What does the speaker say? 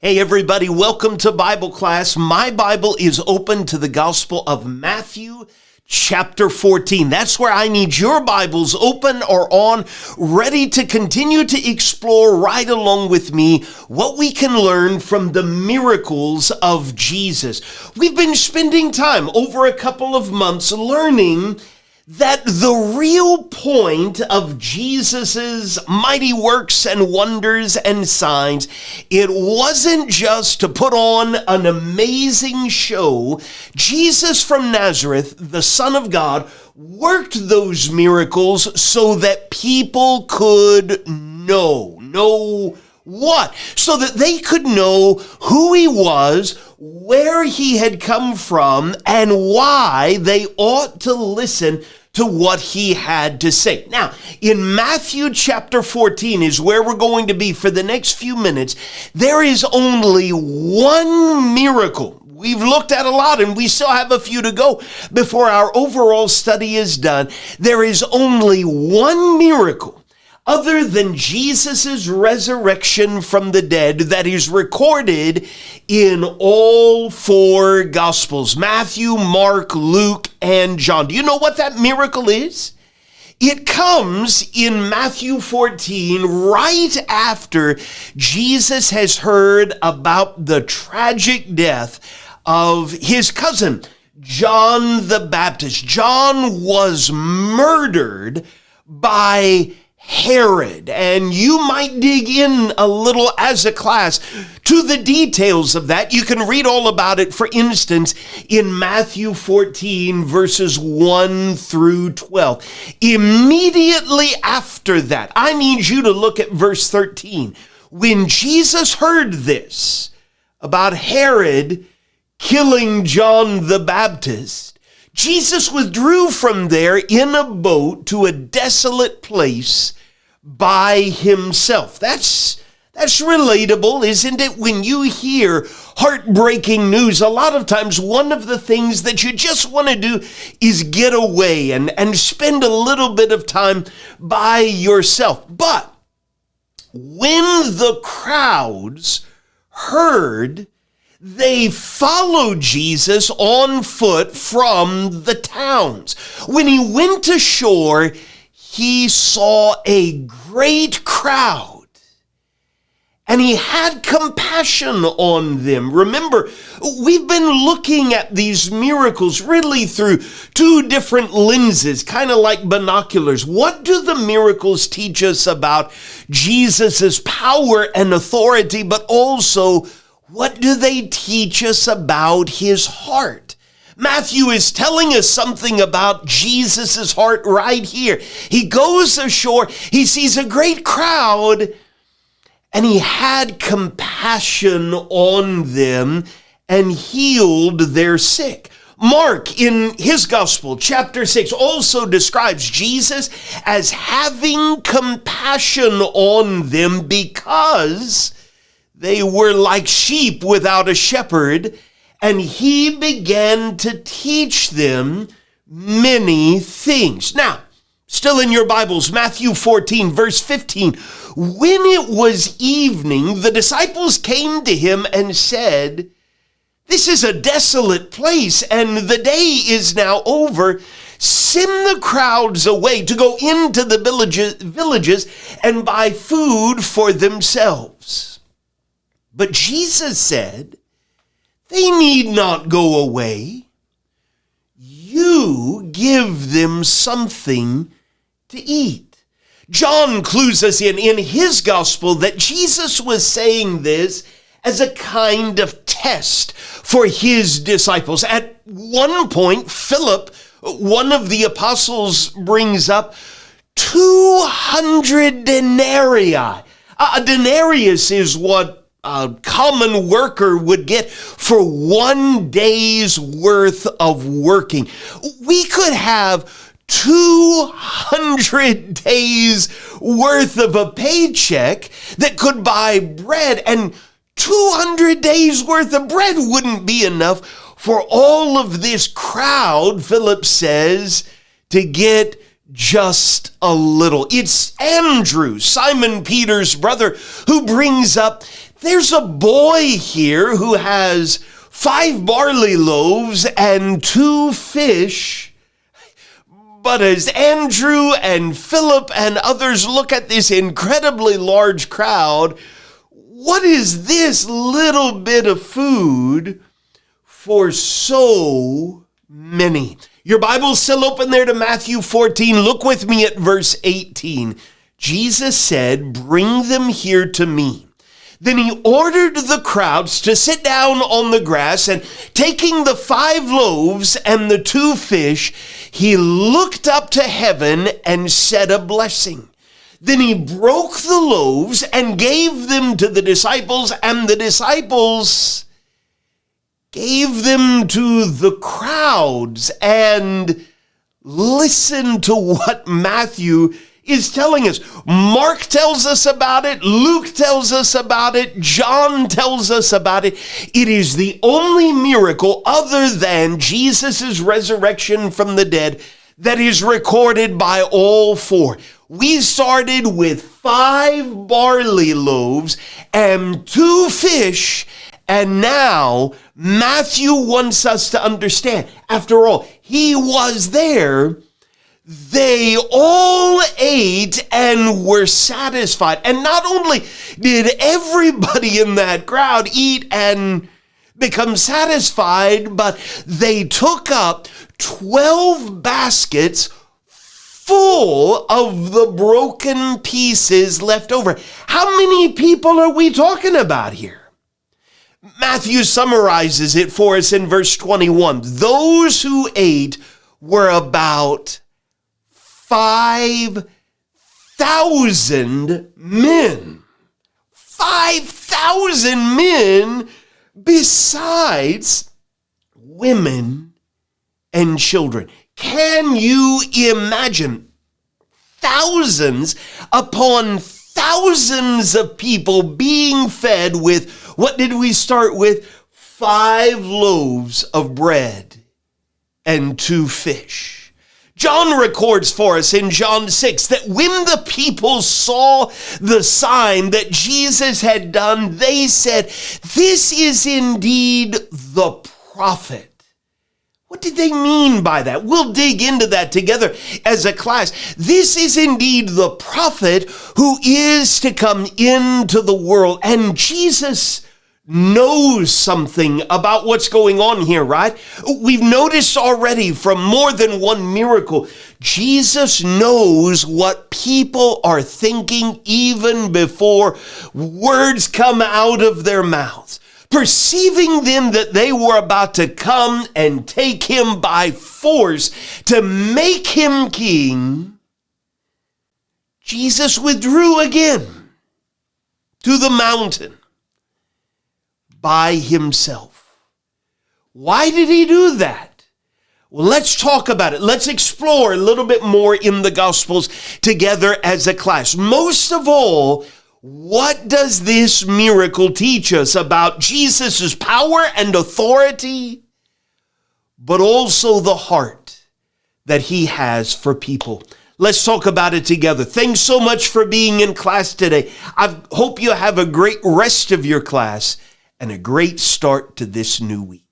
Hey everybody, welcome to Bible class. My Bible is open to the Gospel of Matthew chapter 14. That's where I need your Bibles open or on, ready to continue to explore right along with me what we can learn from the miracles of Jesus. We've been spending time over a couple of months learning that the real point of Jesus's mighty works and wonders and signs, it wasn't just to put on an amazing show. Jesus from Nazareth, the Son of God, worked those miracles so that people could know what? So that they could know who he was, where he had come from, and why they ought to listen to what he had to say. Now, in Matthew chapter 14 is where we're going to be for the next few minutes. There is only one miracle. We've looked at a lot and we still have a few to go before our overall study is done. There is only one miracle other than Jesus' resurrection from the dead that is recorded in all four Gospels: Matthew, Mark, Luke, and John. Do you know what that miracle is? It comes in Matthew 14 right after Jesus has heard about the tragic death of his cousin, John the Baptist. John was murdered by Herod, and you might dig in a little as a class to the details of that. You can read all about it, for instance, in Matthew 14, verses 1 through 12. Immediately after that, I need you to look at verse 13. When Jesus heard this about Herod killing John the Baptist, Jesus withdrew from there in a boat to a desolate place by himself. That's relatable, isn't it? When you hear heartbreaking news, a lot of times one of the things that you just want to do is get away and spend a little bit of time by yourself. But when the crowds heard, they followed Jesus on foot from the towns. When he went ashore, he saw a great crowd, and he had compassion on them. Remember, we've been looking at these miracles really through two different lenses, kind of like binoculars. What do the miracles teach us about Jesus' power and authority, but also what do they teach us about his heart? Matthew is telling us something about Jesus' heart right here. He goes ashore, he sees a great crowd, and he had compassion on them and healed their sick. Mark, in his gospel, chapter 6, also describes Jesus as having compassion on them because they were like sheep without a shepherd, and he began to teach them many things. Now, still in your Bibles, Matthew 14, verse 15. When it was evening, the disciples came to him and said, "This is a desolate place, and the day is now over. Send the crowds away to go into the villages and buy food for themselves." But Jesus said, "They need not go away. You give them something to eat." John clues us in his gospel that Jesus was saying this as a kind of test for his disciples. At one point, Philip, one of the apostles, brings up 200 denarii. A denarius is what a common worker would get for 1 day's worth of working. We could have 200 days worth of a paycheck that could buy bread, and 200 days worth of bread wouldn't be enough for all of this crowd, Philip says, to get just a little. It's Andrew, Simon Peter's brother, who brings up there's a boy here who has 5 barley loaves and 2 fish. But as Andrew and Philip and others look at this incredibly large crowd, what is this little bit of food for so many? Your Bible's still open there to Matthew 14. Look with me at verse 18. Jesus said, "Bring them here to me." Then he ordered the crowds to sit down on the grass, and taking the 5 loaves and the 2 fish, he looked up to heaven and said a blessing. Then he broke the loaves and gave them to the disciples, and the disciples gave them to the crowds. And listen to what Matthew is telling us. Mark tells us about it. Luke tells us about it. John tells us about it. It is the only miracle other than Jesus' resurrection from the dead that is recorded by all 4. We started with 5 barley loaves and 2 fish, and now Matthew wants us to understand, after all, he was there. They all ate and were satisfied. And not only did everybody in that crowd eat and become satisfied, but they took up 12 baskets full of the broken pieces left over. How many people are we talking about here? Matthew summarizes it for us in verse 21. Those who ate were about 5,000 men. 5,000 men besides women and children. Can you imagine thousands upon thousands of people being fed with, what did we start with? 5 loaves of bread and 2 fish. John records for us in John 6 that when the people saw the sign that Jesus had done, they said, "This is indeed the prophet." What did they mean by that? We'll dig into that together as a class. This is indeed the prophet who is to come into the world. And Jesus knows something about what's going on here, right? We've noticed already from more than one miracle, Jesus knows what people are thinking even before words come out of their mouths. Perceiving then that they were about to come and take him by force to make him king, Jesus withdrew again to the mountain by himself. Why did he do that? Well, let's talk about it. Let's explore a little bit more in the Gospels together as a class. Most of all, what does this miracle teach us about Jesus' power and authority, but also the heart that he has for people? Let's talk about it together. Thanks so much for being in class today. I hope you have a great rest of your class and a great start to this new week.